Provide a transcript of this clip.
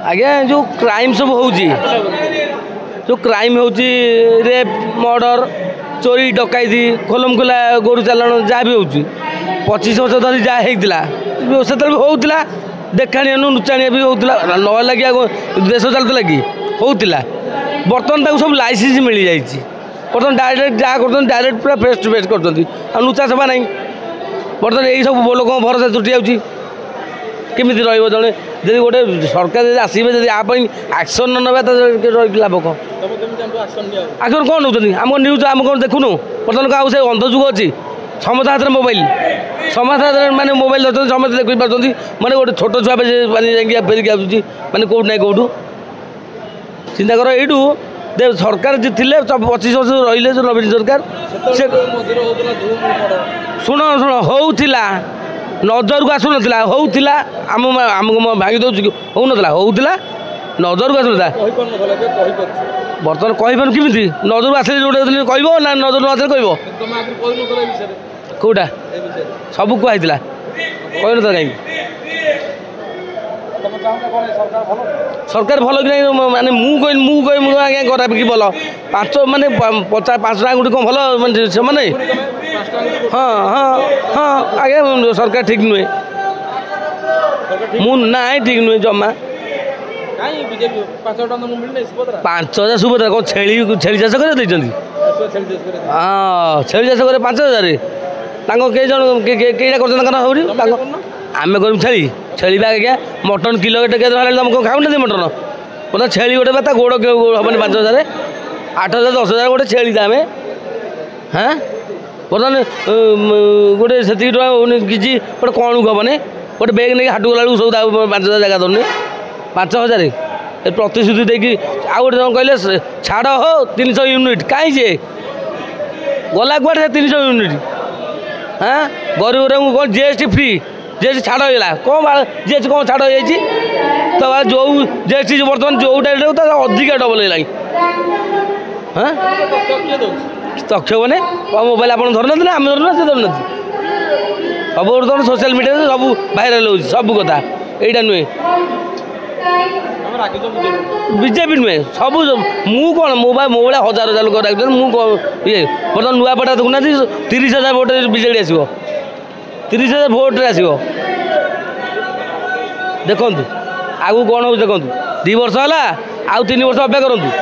आज्ञा जो क्राइम सब हो जो क्राइम हो रेप मर्डर चोरी डकैती खोलम खोला गोरु चालाण जहाँ भी हो 25 वर्ष धरी जहाँ होता भी होता देखाणिया नुचाणिया भी होता न लगे देश चलता कि होता बर्तमान सब लाइसेंस मिल जाए बर्तमान डायरेक्ट जहाँ कर डायरेक्ट पूरा फेस टू फेस कर लुचा सफा ना बर्तमान यही सब लोक भरोसा तुटी जाऊँगी केमी रे जब गोटे सरकार आसवे जब आक्शन न ना लाभ कौन आक्शन कौन नौ आम न्यूज आम कौन देखुनु बर्तमान क्या से अंधजुग अच्छी समस्त हाथ में मोबाइल समस्त हाथ में माने मोबाइल धरते समस्त देखी पार्टी मैंने गोटे छोट छुआ मैंने फेरिक आसूँ मैंने कौट ना कौटू चिंता कर यू सरकार जी थे 25 वर्ष रही जो नवीन सरकार से शुण शुण होता नजर को आसूना होता आमको भांगी दौर होना होता नजर को आसूना बर्तमान कहीपर केमी नजर को आसे जो कह ना नजर आसे कह कौटा सब कहुई कही ना कहीं सरकार भल कि माने मुझे आज्ञा करा कि भल 5 माने 50 5 टाँग कौन भल मानते से मैंने हाँ हाँ हाँ आज्ञा सरकार ठीक नुहे ना ठीक नुहे जमा 5000 सुभद्रा कौन छेली चाष कर हाँ छेली चाष कर 5000 कई जन कईटा कर आम कर छेली छेली आज्ञा मटन किलो के तुम खाऊना मटन मतलब छेली गोटे बात गोड़ हेनी 5000 8000 10,000 गोटे छेली दाम हाँ बर्तमान गोटे से किसी गोटे कौन हेनी गोटे बैग नहीं हाट गला सब 5000 जगह दौनी 5000 प्रतिश्रुति देखिए आउ गोटे कहले छाड़ हो 300 यूनिट कहीं से गला कुआड़े 300 यूनिट हाँ गरीब कौन जीएसटी फ्री जीएसटी छाड़ होगा कौन जीएसटी कौन छाड़ हो तो जो जीएसटी बर्तमान जो डायरेक्ट अधिका डबल है हाँ तथ्य मैंने मोबाइल आप धरना आम धरना से धरना सब बर्तमान सोशल मीडिया सब भाइराल हो सब कथा यहाँ नुहे बीजेपी नुहे सब मु कौन मोबाइल हजार हजार लोग राखते मुझे बर्तमान नुआपड़ा देखुना 30,000 भोट बीजेडी आसो 30,000 भोट आसो देखु आगू कौन हो देखु 2 वर्ष है आउ 3 वर्ष अपेक्षा करूँ।